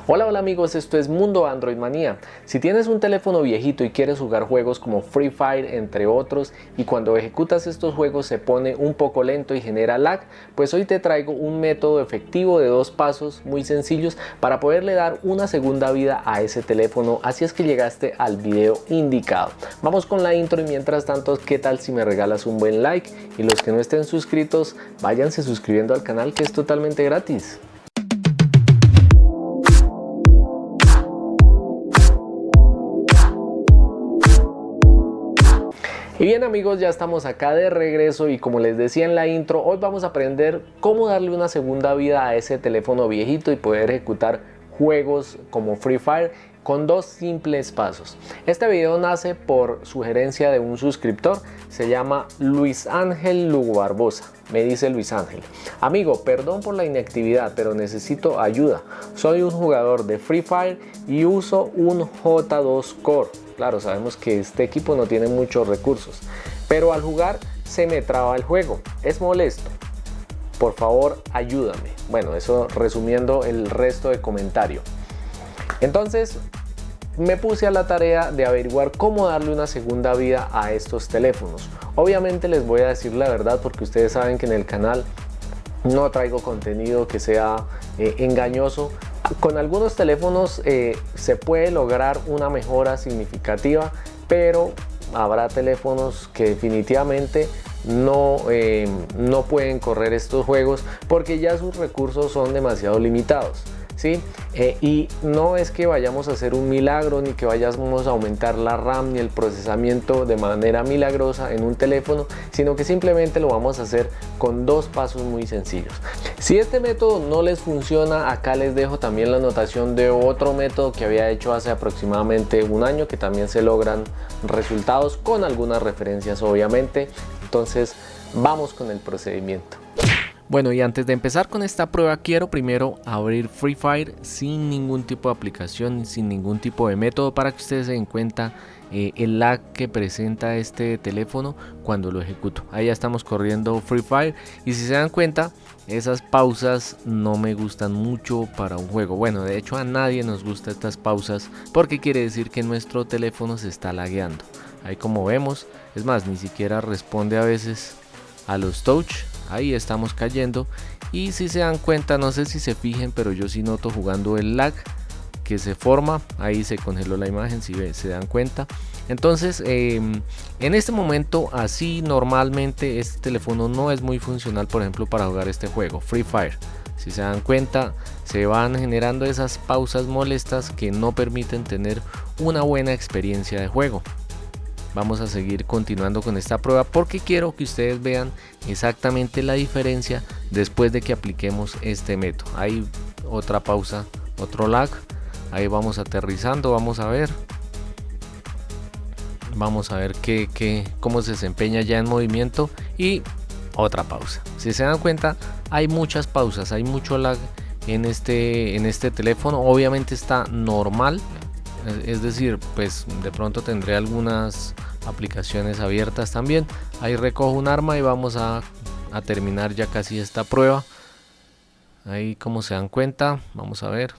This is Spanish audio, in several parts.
Hola amigos, esto es Mundo Android Manía. Si tienes un teléfono viejito y quieres jugar juegos como Free Fire entre otros y cuando ejecutas estos juegos se pone un poco lento y genera lag, pues hoy te traigo un método efectivo de 2 pasos muy sencillos para poderle dar una segunda vida a ese teléfono, así es que llegaste al video indicado. Vamos con la intro y mientras tanto, ¿qué tal si me regalas un buen like? Y los que no estén suscritos, váyanse suscribiendo al canal que es totalmente gratis. Y bien amigos, ya estamos acá de regreso y como les decía en la intro, hoy vamos a aprender cómo darle una segunda vida a ese teléfono viejito y poder ejecutar juegos como Free Fire con 2 simples pasos. Este video nace por sugerencia de un suscriptor, se llama Luis Ángel Lugo Barbosa. Me dice Luis Ángel: amigo, perdón por la inactividad, pero necesito ayuda. Soy un jugador de Free Fire y uso un J2 Core. Claro, sabemos que este equipo no tiene muchos recursos, pero al jugar se me traba el juego, es molesto. Por favor, ayúdame. Bueno, eso resumiendo el resto de comentario. Entonces me puse a la tarea de averiguar cómo darle una segunda vida a estos teléfonos. Obviamente les voy a decir la verdad porque ustedes saben que en el canal no traigo contenido que sea engañoso. Con algunos teléfonos se puede lograr una mejora significativa, pero habrá teléfonos que definitivamente no pueden correr estos juegos porque ya sus recursos son demasiado limitados, ¿sí? Y no es que vayamos a hacer un milagro ni que vayamos a aumentar la RAM ni el procesamiento de manera milagrosa en un teléfono, sino que simplemente lo vamos a hacer con 2 pasos muy sencillos. Si este método no les funciona, acá les dejo también la anotación de otro método que había hecho hace aproximadamente un año, que también se logran resultados con algunas referencias obviamente. Entonces vamos con el procedimiento. Bueno, y antes de empezar con esta prueba quiero primero abrir Free Fire sin ningún tipo de aplicación, sin ningún tipo de método, para que ustedes se den cuenta el lag que presenta este teléfono cuando lo ejecuto. Ahí ya estamos corriendo Free Fire y si se dan cuenta, esas pausas no me gustan mucho para un juego. Bueno, de hecho a nadie nos gusta estas pausas porque quiere decir que nuestro teléfono se está lagueando. Ahí como vemos, es más, ni siquiera responde a veces a los touch. Ahí estamos cayendo y si se dan cuenta, no sé si se fijen, pero yo sí noto jugando el lag que se forma. Ahí se congeló la imagen, si se dan cuenta. Entonces en este momento así normalmente este teléfono no es muy funcional, por ejemplo para jugar este juego Free Fire. Si se dan cuenta, se van generando esas pausas molestas que no permiten tener una buena experiencia de juego. Vamos a seguir continuando con esta prueba porque quiero que ustedes vean exactamente la diferencia después de que apliquemos este método. Hay otra pausa, otro lag. Ahí vamos aterrizando, vamos a ver cómo se desempeña ya en movimiento y otra pausa. Si se dan cuenta, hay muchas pausas, hay mucho lag en este teléfono. Obviamente está normal. Es decir, pues de pronto tendré algunas aplicaciones abiertas también. Ahí recojo un arma y vamos a terminar ya casi esta prueba. Ahí como se dan cuenta, vamos a ver.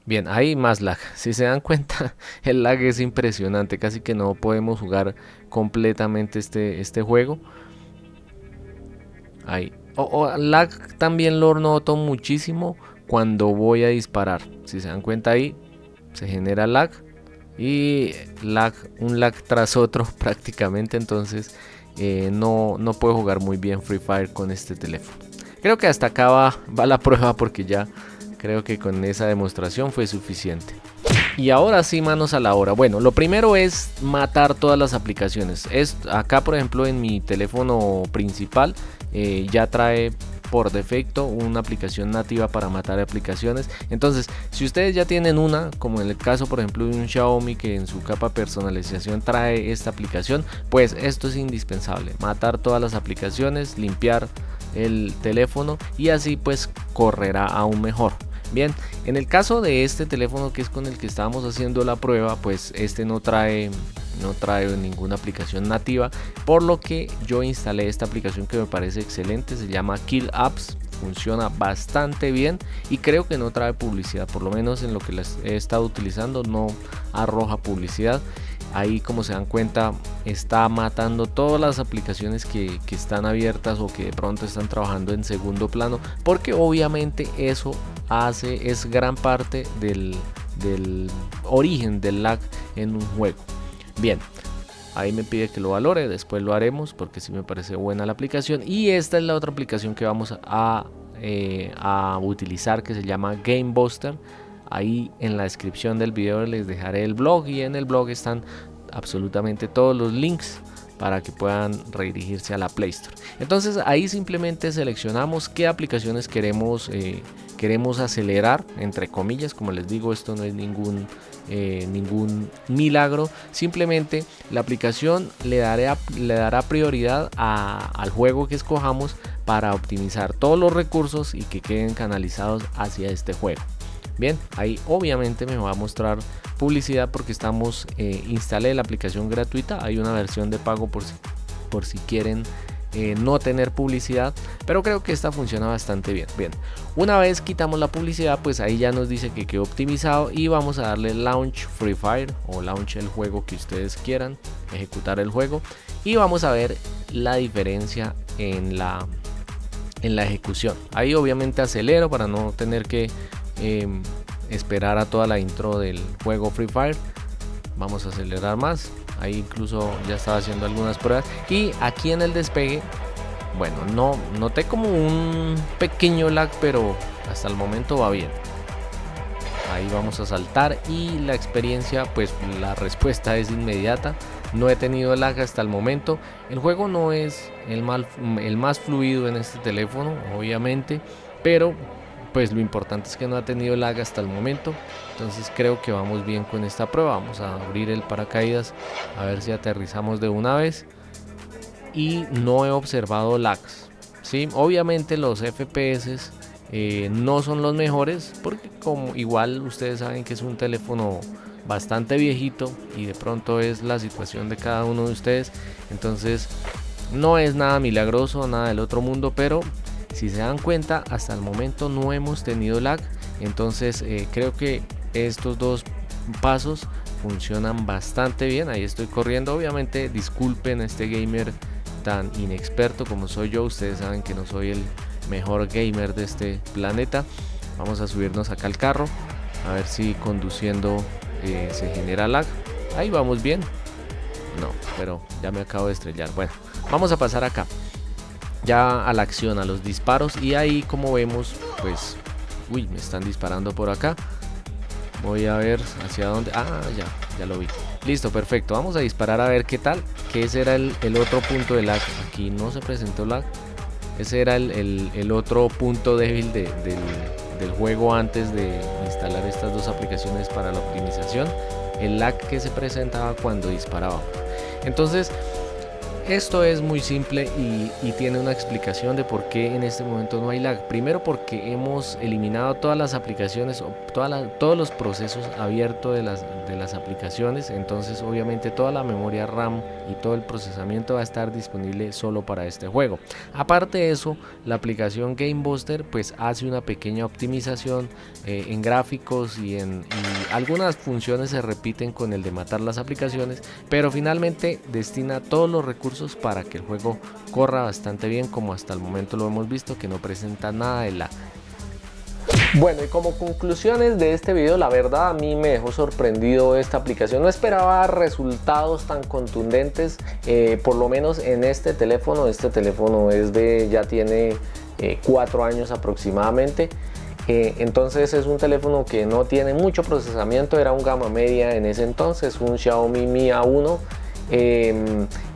Bien, hay más lag. Si se dan cuenta, el lag es impresionante. Casi que no podemos jugar completamente este juego. Ahí. Lag también lo noto muchísimo cuando voy a disparar. Si se dan cuenta ahí, se genera lag y un lag tras otro prácticamente. Entonces no puedo jugar muy bien Free Fire con este teléfono. Creo que hasta acá va la prueba porque ya creo que con esa demostración fue suficiente. Y ahora sí, manos a la obra. Bueno, lo primero es matar todas las aplicaciones. Acá por ejemplo en mi teléfono principal ya trae por defecto una aplicación nativa para matar aplicaciones. Entonces si ustedes ya tienen una, como en el caso por ejemplo de un Xiaomi que en su capa personalización trae esta aplicación, pues esto es indispensable: matar todas las aplicaciones, limpiar el teléfono y así pues correrá aún mejor. Bien, en el caso de este teléfono que es con el que estábamos haciendo la prueba, pues este no trae ninguna aplicación nativa, por lo que yo instalé esta aplicación que me parece excelente. Se llama Kill Apps funciona bastante bien y creo que no trae publicidad, por lo menos en lo que las he estado utilizando no arroja publicidad. Ahí, como se dan cuenta, está matando todas las aplicaciones que están abiertas o que de pronto están trabajando en segundo plano, porque obviamente eso es gran parte del origen del lag en un juego. Bien, ahí me pide que lo valore, después lo haremos porque sí me parece buena la aplicación. Y esta es la otra aplicación que vamos a utilizar, que se llama Game Buster. Ahí en la descripción del video les dejaré el blog, y en el blog están absolutamente todos los links para que puedan redirigirse a la Play Store. Entonces ahí simplemente seleccionamos qué aplicaciones queremos acelerar, entre comillas. Como les digo, esto no es ningún milagro, simplemente la aplicación le dará prioridad al juego que escojamos para optimizar todos los recursos y que queden canalizados hacia este juego. Bien, ahí obviamente me va a mostrar publicidad porque instalé la aplicación gratuita. Hay una versión de pago por si quieren no tener publicidad, pero creo que esta funciona bastante bien. Bien, una vez quitamos la publicidad, pues ahí ya nos dice que quedó optimizado y vamos a darle Launch Free Fire o Launch el juego que ustedes quieran, ejecutar el juego, y vamos a ver la diferencia en la ejecución. Ahí obviamente acelero para no tener que esperar a toda la intro del juego Free Fire. Vamos a acelerar más. Ahí incluso ya estaba haciendo algunas pruebas. Y aquí en el despegue, bueno, no noté como un pequeño lag, pero hasta el momento va bien. Ahí vamos a saltar y la experiencia, pues la respuesta es inmediata. No he tenido lag hasta el momento. El juego no es el más fluido en este teléfono, obviamente, pero pues lo importante es que no ha tenido lag hasta el momento. Entonces creo que vamos bien con esta prueba. Vamos a abrir el paracaídas a ver si aterrizamos de una vez. Y no he observado lags, ¿sí? Obviamente los FPS no son los mejores, porque como igual ustedes saben que es un teléfono bastante viejito y de pronto es la situación de cada uno de ustedes. Entonces no es nada milagroso, nada del otro mundo, pero si se dan cuenta, hasta el momento no hemos tenido lag. Entonces creo que estos dos pasos funcionan bastante bien. Ahí estoy corriendo. Obviamente disculpen a este gamer tan inexperto como soy yo. Ustedes saben que no soy el mejor gamer de este planeta. Vamos a subirnos acá al carro a ver si conduciendo se genera lag. Ahí vamos bien. No, pero ya me acabo de estrellar. Bueno, vamos a pasar acá ya a la acción, a los disparos. Y ahí, como vemos, pues uy, me están disparando por acá. Voy a ver hacia dónde. Ah, ya lo vi. Listo, perfecto. Vamos a disparar a ver qué tal. Que ese era el otro punto de lag. Aquí no se presentó lag. Ese era el otro punto débil del juego antes de instalar estas dos aplicaciones para la optimización. El lag que se presentaba cuando disparaba. Entonces esto es muy simple y tiene una explicación de por qué en este momento no hay lag. Primero, porque hemos eliminado todas las aplicaciones, todos los procesos abiertos de las aplicaciones. Entonces obviamente toda la memoria RAM y todo el procesamiento va a estar disponible solo para este juego. Aparte de eso, la aplicación Game Buster pues hace una pequeña optimización en gráficos y algunas funciones se repiten con el de matar las aplicaciones, pero finalmente destina todos los recursos para que el juego corra bastante bien, como hasta el momento lo hemos visto, que no presenta nada de lag. Bueno, y como conclusiones de este video, la verdad a mí me dejó sorprendido esta aplicación. No esperaba resultados tan contundentes, por lo menos en este teléfono. Este teléfono ya tiene 4 años aproximadamente. Entonces es un teléfono que no tiene mucho procesamiento, era un gama media en ese entonces, un Xiaomi Mi A1.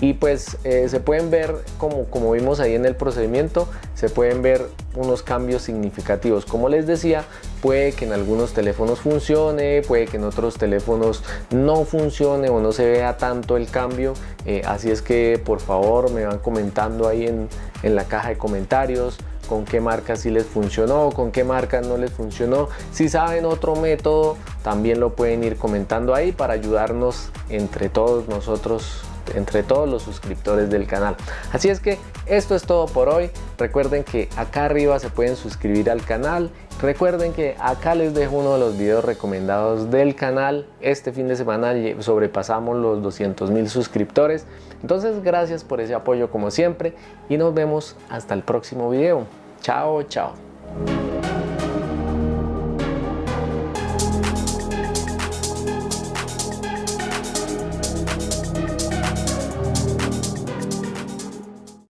Y pues se pueden ver, como vimos ahí en el procedimiento, se pueden ver unos cambios significativos. Como les decía, puede que en algunos teléfonos funcione, puede que en otros teléfonos no funcione o no se vea tanto el cambio. Así es que por favor me van comentando ahí en la caja de comentarios con qué marca sí les funcionó, con qué marca no les funcionó. Si saben otro método, también lo pueden ir comentando ahí para ayudarnos entre todos nosotros entre todos los suscriptores del canal. Así es que esto es todo por hoy. Recuerden que acá arriba se pueden suscribir al canal. Recuerden que acá les dejo uno de los videos recomendados del canal. Este fin de semana sobrepasamos los 200.000 suscriptores. Entonces gracias por ese apoyo como siempre y nos vemos hasta el próximo video. Chao, chao.